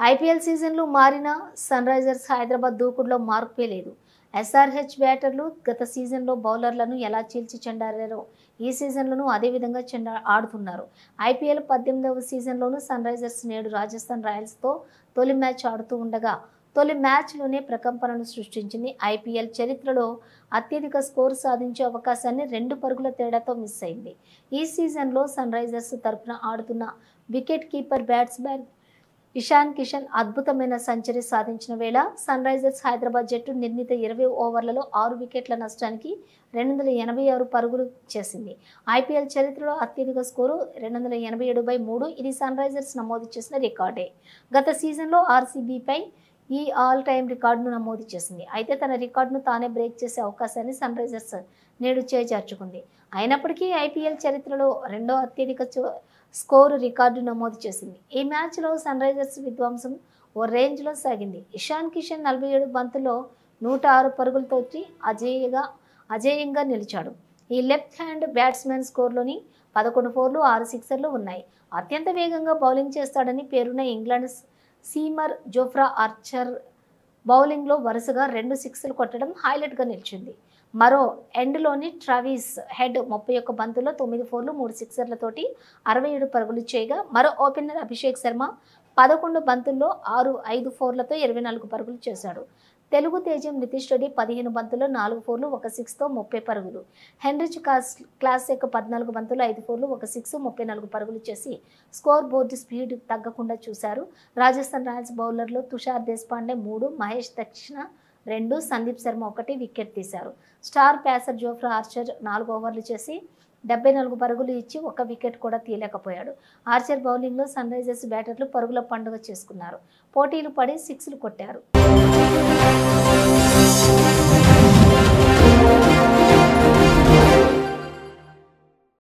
IPL సీజన్లు మారినా sun Risers Hyderabad దూకుడులో మార్పే లేదు. ఎస్ఆర్హెచ్ బ్యాటర్లు గత సీజన్లో బౌలర్లను ఎలా చీల్చి చెండారారో ఈ సీజన్లోనూ అదే విధంగా ఆడుతున్నారు. ఐపీఎల్ 18వ సీజన్లోనూ సన్ రైజర్స్ నేడు రాజస్థాన్ రాయల్స్తో తొలి మ్యాచ్ ఆడుతూ ఉండగా తొలి మ్యాచ్లోనే ప్రకంపనలు సృష్టించింది. ఐపీఎల్ చరిత్రలో అత్యధిక స్కోరు సాధించే అవకాశాన్ని 2 పరుగుల తేడాతో మిస్ అయింది. ఈ సీజన్లో సన్ రైజర్స్ తరపున ఆడుతున్న wicket keeper batsmen Ishan Kishan అద్భుతమైన సెంచరీ సాధించిన వేళ సన్ రైజర్స్ హైదరాబాద్ జట్టు నిర్ణీత 20 ఓవర్లలో 6 వికెట్ల నష్టానికి 286 పరుగులు చేసింది. ఐపీఎల్ చరిత్రలో అత్యధిక స్కోరు 287/3. ఇది సన్ రైజర్స్ నమోదు చేసిన రికార్డే. గత సీజన్లో ఆర్సీబీపై ఈ ఆల్ టైమ్ రికార్డును నమోదు చేసింది. అయితే తన రికార్డును తానే బ్రేక్ చేసే అవకాశాన్ని సన్ రైజర్స్ నేడు చేజార్చుకుంది. అయినప్పటికీ ఐపీఎల్ చరిత్రలో రెండో అత్యధిక స్కోరు రికార్డు నమోదు చేసింది. ఈ మ్యాచ్లో సన్ రైజర్స్ విధ్వంసం ఓ రేంజ్లో సాగింది. ఇషాన్ కిషన్ 47 బంతుల్లో 106 పరుగులతోటి అజేయంగా నిలిచాడు. ఈ లెఫ్ట్ హ్యాండ్ బ్యాట్స్మెన్ స్కోర్లోని 11 ఫోర్లు 6 సిక్సర్లు ఉన్నాయి. అత్యంత వేగంగా బౌలింగ్ చేస్తాడని పేరున్న ఇంగ్లాండ్ సీమర్ జోఫ్రా ఆర్చర్ బౌలింగ్లో వరుసగా 2 సిక్స్లు కొట్టడం హైలైట్గా నిలిచింది. మరో ఎండ్లోని ట్రావిస్ హెడ్ 31 బంతుల్లో 9 ఫోర్లు 3 సిక్సర్లతోటి 67 పరుగులు చేయగా మరో ఓపెనర్ అభిషేక్ శర్మ 11 బంతుల్లో 5 ఫోర్లతో 24 పరుగులు చేశాడు. తెలుగు తేజం నితీష్ రెడ్డి 15 బంతుల్లో 4 ఫోర్లు 1 సిక్స్తో 30 పరుగులు. హెన్రిచ్ క్లాసిక్ 14 బంతుల్లో 5 ఫోర్లు 1 సిక్స్ 34 పరుగులు చేసి స్కోర్ బోర్డు స్పీడ్ తగ్గకుండా చూశారు. రాజస్థాన్ రాయల్స్ బౌలర్లో తుషార్ దేశపాండే 3, మహేష్ దక్షిణ 2, సందీప్ శర్మ 1 వికెట్ తీశారు. స్టార్ పేసర్ జోఫ్రా ఆర్చర్ 4 ఓవర్లు చేసి 74 పరుగులు ఇచ్చి 1 వికెట్ కూడా తీయలేకపోయాడు. ఆర్చర్ బౌలింగ్లో సన్ రైజర్స్ బ్యాటర్లు పరుగుల పండుగ చేసుకున్నారు. పోటీలు పడి సిక్స్లు కొట్టారు.